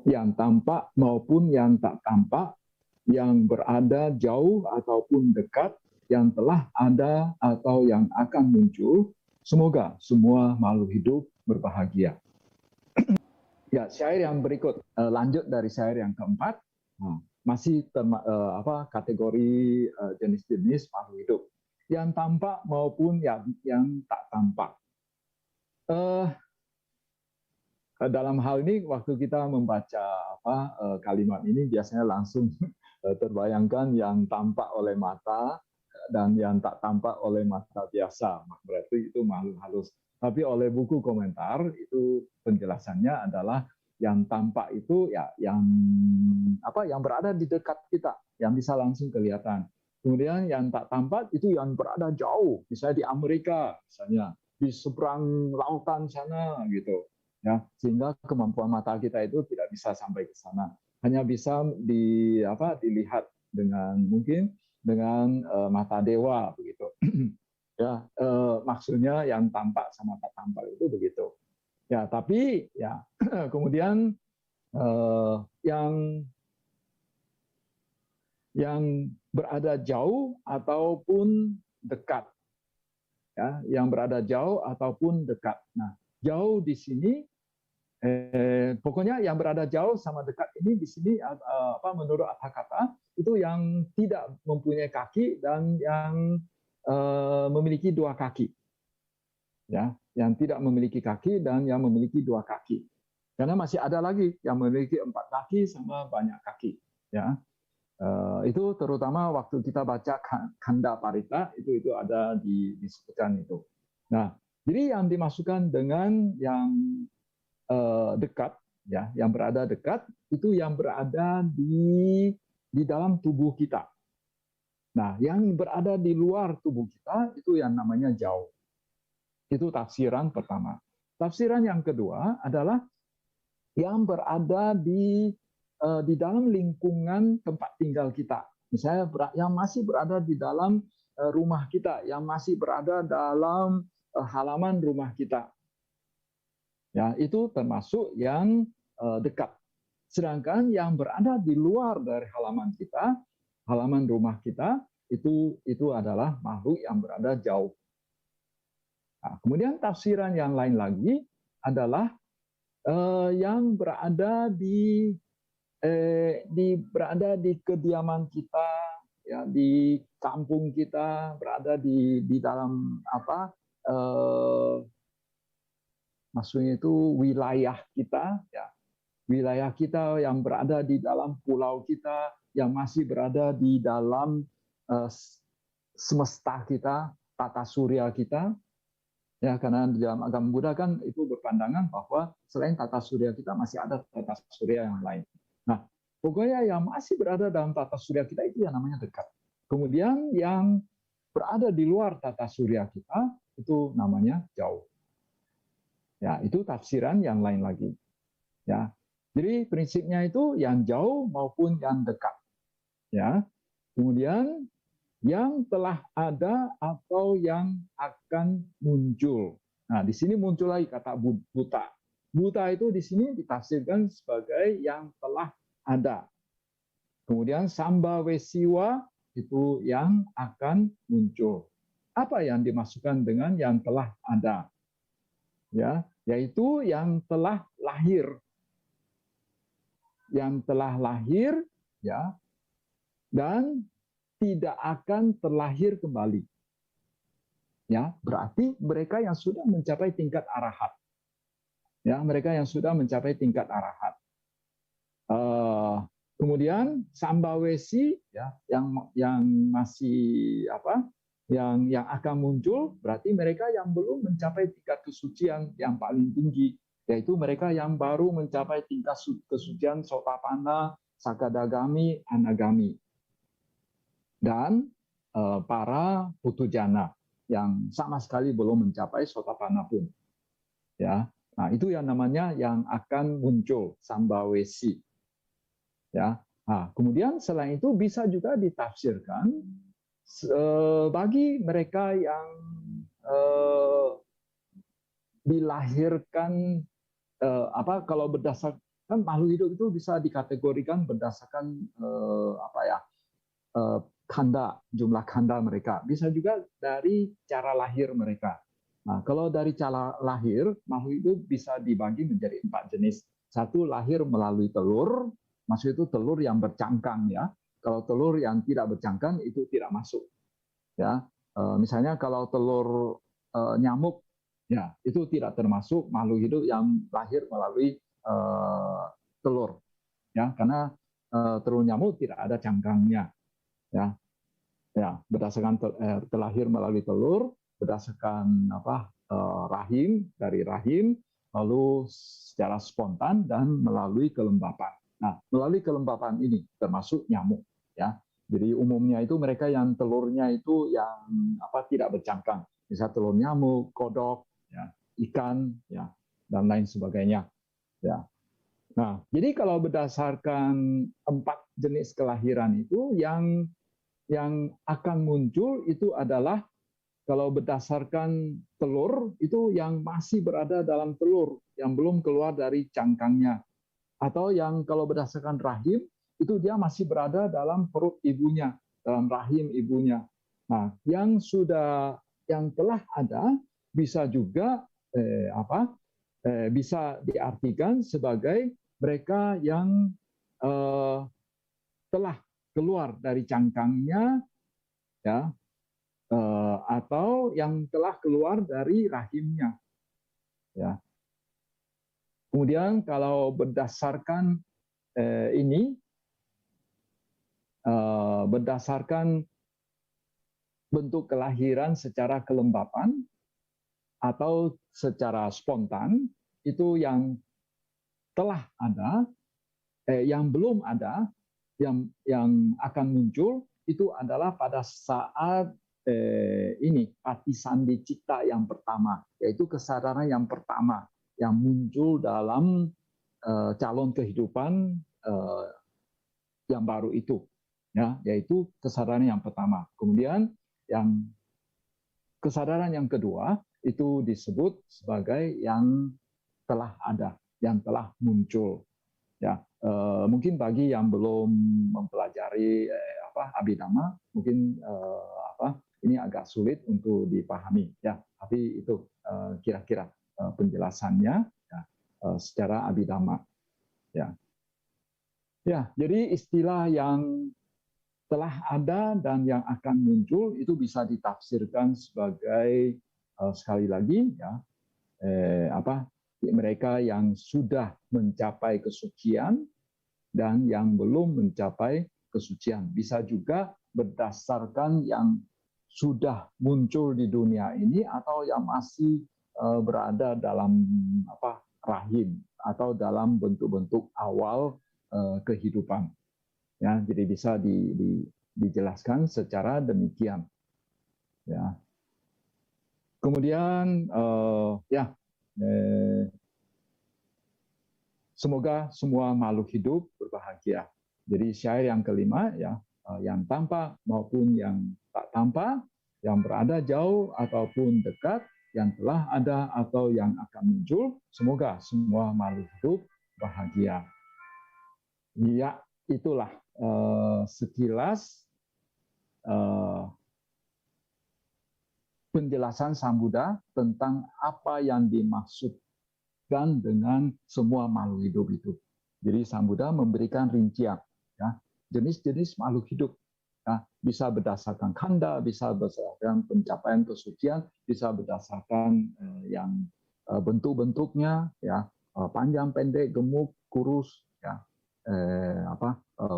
yang tampak maupun yang tak tampak, yang berada jauh ataupun dekat, yang telah ada atau yang akan muncul, semoga semua makhluk hidup berbahagia. Ya, syair yang berikut lanjut dari syair yang keempat, masih kategori jenis-jenis makhluk hidup yang tampak maupun yang tak tampak. Dalam hal ini waktu kita membaca kalimat ini biasanya langsung terbayangkan yang tampak oleh mata dan yang tak tampak oleh mata biasa. Berarti itu makhluk halus. Tapi oleh buku komentar itu penjelasannya adalah yang tampak itu ya yang berada di dekat kita, yang bisa langsung kelihatan. Kemudian yang tak tampak itu yang berada jauh, misalnya di Amerika, misalnya di seberang lautan sana gitu. Ya, sehingga kemampuan mata kita itu tidak bisa sampai ke sana. Hanya bisa dilihat dengan mungkin dengan mata dewa begitu. Ya, maksudnya yang tampak sama tak tampak itu begitu. Ya, tapi ya kemudian yang berada jauh ataupun dekat, ya, yang berada jauh ataupun dekat. Nah, jauh di sini pokoknya yang berada jauh sama dekat ini di sini menurut kata itu yang tidak mempunyai kaki dan yang memiliki dua kaki, ya, yang tidak memiliki kaki dan yang memiliki dua kaki. Karena masih ada lagi yang memiliki 4 kaki sama banyak kaki, ya. Itu terutama waktu kita baca Kanda Parita itu ada disebutkan itu. Nah, jadi yang dimasukkan dengan yang dekat, ya, yang berada dekat itu yang berada di dalam tubuh kita. Nah, yang berada di luar tubuh kita itu yang namanya jauh. Itu tafsiran pertama. Tafsiran yang kedua adalah yang berada di dalam lingkungan tempat tinggal kita. Misalnya yang masih berada di dalam rumah kita, yang masih berada dalam halaman rumah kita. Ya, itu termasuk yang dekat. Sedangkan yang berada di luar dari halaman kita, halaman rumah kita, itu adalah makhluk yang berada jauh. Nah, kemudian tafsiran yang lain lagi adalah yang berada di kediaman kita, ya, di kampung kita, berada di dalam maksudnya itu wilayah kita, ya, wilayah kita yang berada di dalam pulau kita, yang masih berada di dalam semesta kita, tata surya kita, ya, karena di dalam agama Buddha kan itu berpandangan bahwa selain tata surya kita masih ada tata surya yang lain. Nah, pokoknya yang masih berada dalam tata surya kita itu yang namanya dekat. Kemudian yang berada di luar tata surya kita itu namanya jauh. Ya, itu tafsiran yang lain lagi. Ya, jadi prinsipnya itu yang jauh maupun yang dekat. Ya, kemudian yang telah ada atau yang akan muncul. Nah, di sini muncul lagi kata buta. Buta itu di sini ditafsirkan sebagai yang telah ada. Kemudian samba wesiwa itu yang akan muncul. Apa yang dimasukkan dengan yang telah ada? Ya, yaitu yang telah lahir. Yang telah lahir, ya, dan tidak akan terlahir kembali. Ya, berarti mereka yang sudah mencapai tingkat arahat. Ya, mereka yang sudah mencapai tingkat arahat. Kemudian sambawesi, ya, yang masih yang akan muncul, berarti mereka yang belum mencapai tingkat kesucian yang paling tinggi, yaitu mereka yang baru mencapai tingkat kesucian Sotapanna, Sakadagami, Anagami, dan para putujana yang sama sekali belum mencapai Sotapanna pun. Ya, nah itu yang namanya yang akan muncul, sambawesi. Ya, nah, kemudian selain itu bisa juga ditafsirkan bagi mereka yang dilahirkan kalau kan makhluk hidup itu bisa dikategorikan berdasarkan kanda, jumlah kanda mereka. Bisa juga dari cara lahir mereka. Nah, kalau dari cara lahir, makhluk hidup bisa dibagi menjadi 4 jenis. Satu, lahir melalui telur, maksud itu telur yang bercangkang ya. Kalau telur yang tidak bercangkang itu tidak masuk. Ya, misalnya kalau telur nyamuk, ya itu tidak termasuk makhluk hidup yang lahir melalui telur. Ya, karena telur nyamuk tidak ada cangkangnya. Ya, ya berdasarkan terlahir melalui telur, berdasarkan rahim, dari rahim, lalu secara spontan dan melalui kelembapan. Nah, melalui kelembapan ini termasuk nyamuk ya. Jadi umumnya itu mereka yang telurnya itu yang tidak bercangkang, misal telur nyamuk, kodok, ya, ikan, ya, dan lain sebagainya. Ya. Nah, jadi kalau berdasarkan 4 jenis kelahiran itu yang akan muncul itu adalah kalau berdasarkan telur itu yang masih berada dalam telur, yang belum keluar dari cangkangnya. Atau yang kalau berdasarkan rahim itu dia masih berada dalam perut ibunya, dalam rahim ibunya. Nah, yang telah ada bisa juga bisa diartikan sebagai mereka yang telah keluar dari cangkangnya, ya, atau yang telah keluar dari rahimnya, ya. Kemudian kalau berdasarkan ini, berdasarkan bentuk kelahiran secara kelembapan atau secara spontan, itu yang telah ada, yang belum ada, yang akan muncul itu adalah pada saat ini patisandi cita yang pertama, yaitu kesadaran yang pertama yang muncul dalam calon kehidupan yang baru itu, ya, yaitu kesadaran yang pertama. Kemudian yang kesadaran yang kedua itu disebut sebagai yang telah ada, yang telah muncul. Ya, mungkin bagi yang belum mempelajari Abhidhamma, mungkin ini agak sulit untuk dipahami, ya. Tapi itu kira-kira penjelasannya ya, secara Abhidhamma. Ya, ya. Jadi istilah yang telah ada dan yang akan muncul itu bisa ditafsirkan sebagai sekali lagi ya mereka yang sudah mencapai kesucian dan yang belum mencapai kesucian. Bisa juga berdasarkan yang sudah muncul di dunia ini atau yang masih berada dalam rahim atau dalam bentuk-bentuk awal kehidupan. Ya, jadi bisa dijelaskan secara demikian. Ya. Kemudian semoga semua makhluk hidup berbahagia. Jadi syair yang kelima ya, yang tampak maupun yang tak tampak, yang berada jauh ataupun dekat, yang telah ada atau yang akan muncul, semoga semua makhluk hidup bahagia. Ya, itulah sekilas penjelasan Sang Buddha tentang apa yang dimaksudkan dengan semua makhluk hidup itu. Jadi Sang Buddha memberikan rincian, ya, jenis-jenis makhluk hidup. Ya, bisa berdasarkan kanda, bisa berdasarkan pencapaian kesucian, bisa berdasarkan yang bentuk-bentuknya, ya, panjang, pendek, gemuk, kurus, ya,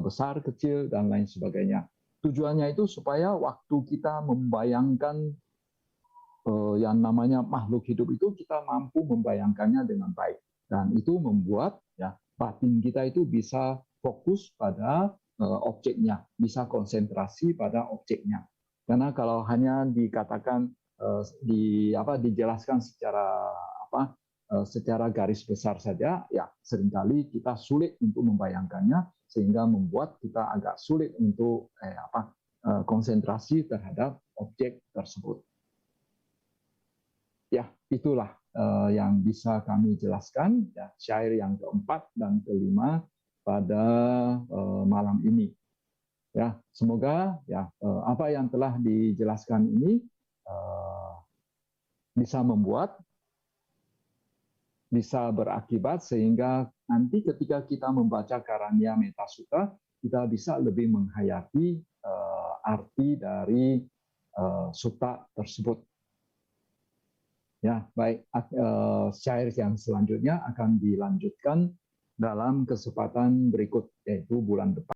besar, kecil, dan lain sebagainya. Tujuannya itu supaya waktu kita membayangkan yang namanya makhluk hidup itu kita mampu membayangkannya dengan baik, dan itu membuat ya batin kita itu bisa fokus pada objeknya, bisa konsentrasi pada objeknya. Karena kalau hanya dikatakan dijelaskan secara garis besar saja, ya seringkali kita sulit untuk membayangkannya, sehingga membuat kita agak sulit untuk konsentrasi terhadap objek tersebut. Ya, itulah yang bisa kami jelaskan, ya, syair yang keempat dan kelima pada malam ini. Ya, semoga ya apa yang telah dijelaskan ini bisa membuat, bisa berakibat sehingga nanti ketika kita membaca Karania Metasuta, kita bisa lebih menghayati arti dari suta tersebut. Ya, baik. Syair yang selanjutnya akan dilanjutkan dalam kesempatan berikut, yaitu bulan depan.